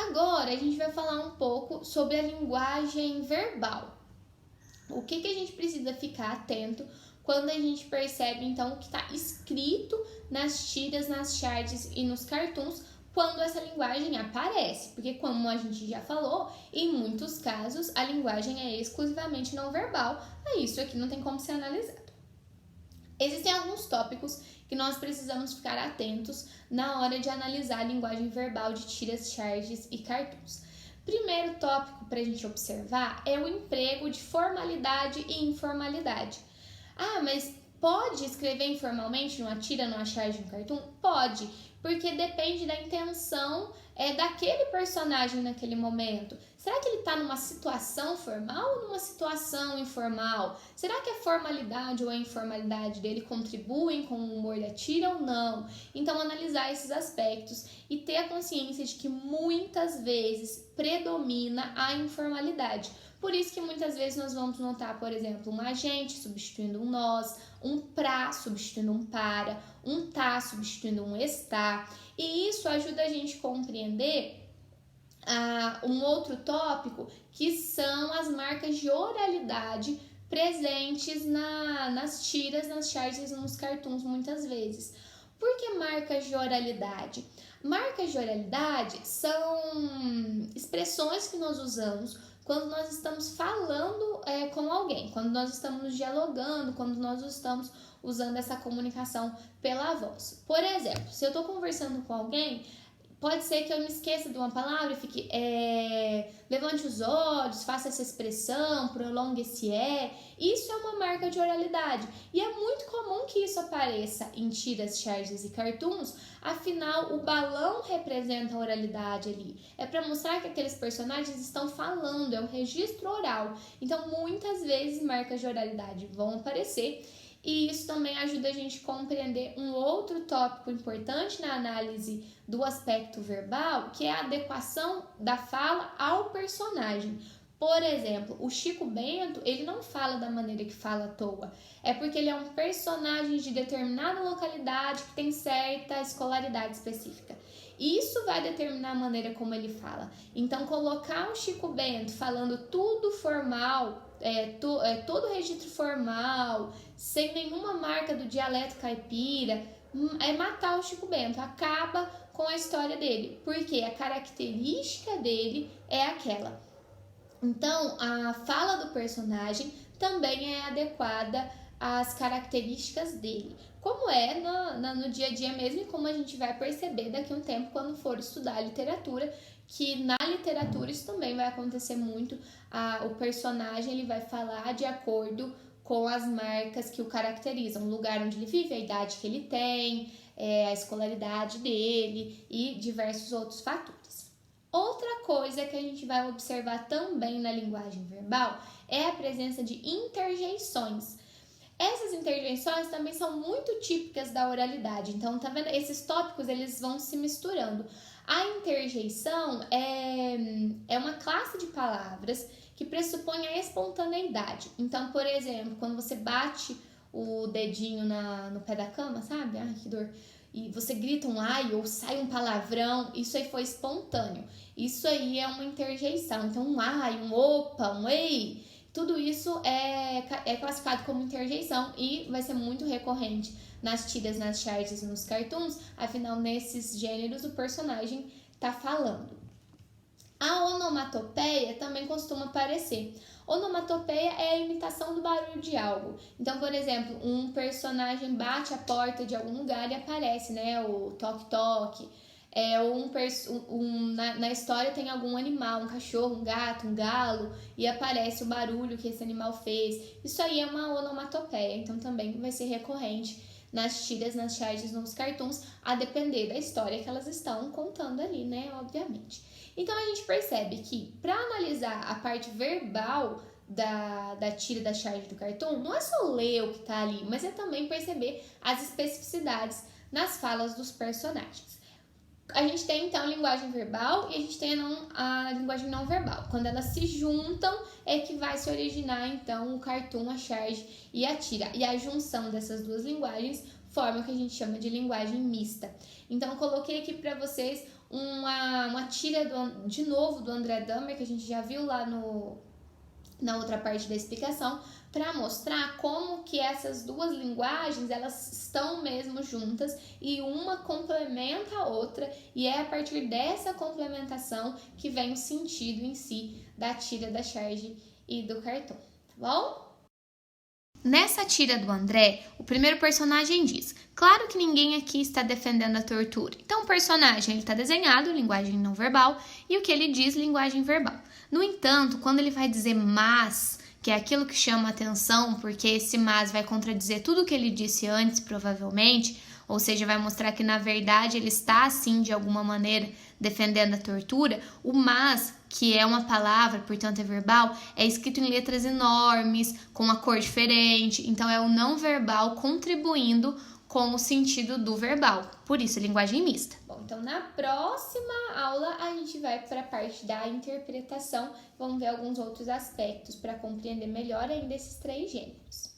Agora a gente vai falar um pouco sobre a linguagem verbal. O que a gente precisa ficar atento quando a gente percebe então o que está escrito nas tiras, nas charts e nos cartoons quando essa linguagem aparece, porque como a gente já falou, em muitos casos a linguagem é exclusivamente não verbal, aí isso aqui não tem como ser analisado. Existem alguns tópicos que nós precisamos ficar atentos na hora de analisar a linguagem verbal de tiras, charges e cartoons. Primeiro tópico para a gente observar é o emprego de formalidade e informalidade. Ah, mas pode escrever informalmente numa tira, numa charge, num cartoon? Pode, porque depende da intenção daquele personagem naquele momento. Será que ele está numa situação formal ou numa situação informal? Será que a formalidade ou a informalidade dele contribuem com o humor da tira ou não? Então, analisar esses aspectos e ter a consciência de que muitas vezes predomina a informalidade. Por isso que muitas vezes nós vamos notar, por exemplo, um agente substituindo um nós, um pra substituindo um para, um tá substituindo um está. E isso ajuda a gente a compreender um outro tópico, que são as marcas de oralidade presentes nas tiras, nas charges e nos cartoons muitas vezes. Por que marcas de oralidade? Marcas de oralidade são expressões que nós usamos quando nós estamos falando com alguém, quando nós estamos dialogando, quando nós estamos usando essa comunicação pela voz. Por exemplo, se eu estou conversando com alguém, pode ser que eu me esqueça de uma palavra e fique levante os olhos, faça essa expressão, prolongue esse Isso é uma marca de oralidade. E é muito comum que isso apareça em tiras, charges e cartoons. Afinal, o balão representa a oralidade ali. É para mostrar que aqueles personagens estão falando, é um registro oral. Então, muitas vezes, marcas de oralidade vão aparecer. E isso também ajuda a gente a compreender um outro tópico importante na análise do aspecto verbal, que é a adequação da fala ao personagem. Por exemplo, o Chico Bento, ele não fala da maneira que fala à toa. É porque ele é um personagem de determinada localidade que tem certa escolaridade específica. Isso vai determinar a maneira como ele fala. Então, colocar o Chico Bento falando tudo formal, todo registro formal, sem nenhuma marca do dialeto caipira, é matar o Chico Bento, acaba com a história dele, porque a característica dele é aquela. Então, a fala do personagem também é adequada às características dele, como é no dia a dia mesmo, e como a gente vai perceber daqui a um tempo quando for estudar literatura, que na literatura isso também vai acontecer muito. O personagem ele vai falar de acordo com as marcas que o caracterizam, o lugar onde ele vive, a idade que ele tem, a escolaridade dele e diversos outros fatores. Outra coisa que a gente vai observar também na linguagem verbal é a presença de interjeições. Essas interjeições também são muito típicas da oralidade, então tá vendo? Esses tópicos eles vão se misturando. A interjeição é uma classe de palavras que pressupõe a espontaneidade. Então, por exemplo, quando você bate o dedinho no pé da cama, sabe? Ai, que dor. E você grita um ai ou sai um palavrão, isso aí foi espontâneo. Isso aí é uma interjeição. Então, um ai, um opa, um ei, tudo isso é classificado como interjeição e vai ser muito recorrente nas tiras, nas charges e nos cartoons. Afinal, nesses gêneros, o personagem tá falando. A onomatopeia também costuma aparecer. Onomatopeia é a imitação do barulho de algo. Então, por exemplo, um personagem bate a porta de algum lugar e aparece, né, o toque-toque. Na história tem algum animal, um cachorro, um gato, um galo, e aparece o barulho que esse animal fez. Isso aí é uma onomatopeia, então também vai ser recorrente nas tiras, nas charges, nos cartoons, a depender da história que elas estão contando ali, né, obviamente. Então a gente percebe que para analisar a parte verbal da tira, da charge, do cartoon, não é só ler o que está ali, mas é também perceber as especificidades nas falas dos personagens. A gente tem então a linguagem verbal e a gente tem a linguagem não verbal. Quando elas se juntam é que vai se originar então o cartoon, a charge e a tira. E a junção dessas duas linguagens forma o que a gente chama de linguagem mista. Então eu coloquei aqui para vocês uma tira de novo do André Dahmer, que a gente já viu lá na outra parte da explicação, para mostrar como que essas duas linguagens, elas estão mesmo juntas e uma complementa a outra, e é a partir dessa complementação que vem o sentido em si da tira da charge e do cartão, tá bom? Nessa tira do André, o primeiro personagem diz: claro que ninguém aqui está defendendo a tortura. Então o personagem está desenhado, linguagem não verbal, e o que ele diz, linguagem verbal. No entanto, quando ele vai dizer mas, que é aquilo que chama atenção, porque esse mas vai contradizer tudo o que ele disse antes, provavelmente, ou seja, vai mostrar que na verdade ele está, assim, de alguma maneira, defendendo a tortura, o mas, que é uma palavra, portanto é verbal, é escrito em letras enormes, com uma cor diferente, então é o não verbal contribuindo com o sentido do verbal, por isso linguagem mista. Bom, então na próxima aula a gente vai para a parte da interpretação, vamos ver alguns outros aspectos para compreender melhor ainda esses 3 gêneros.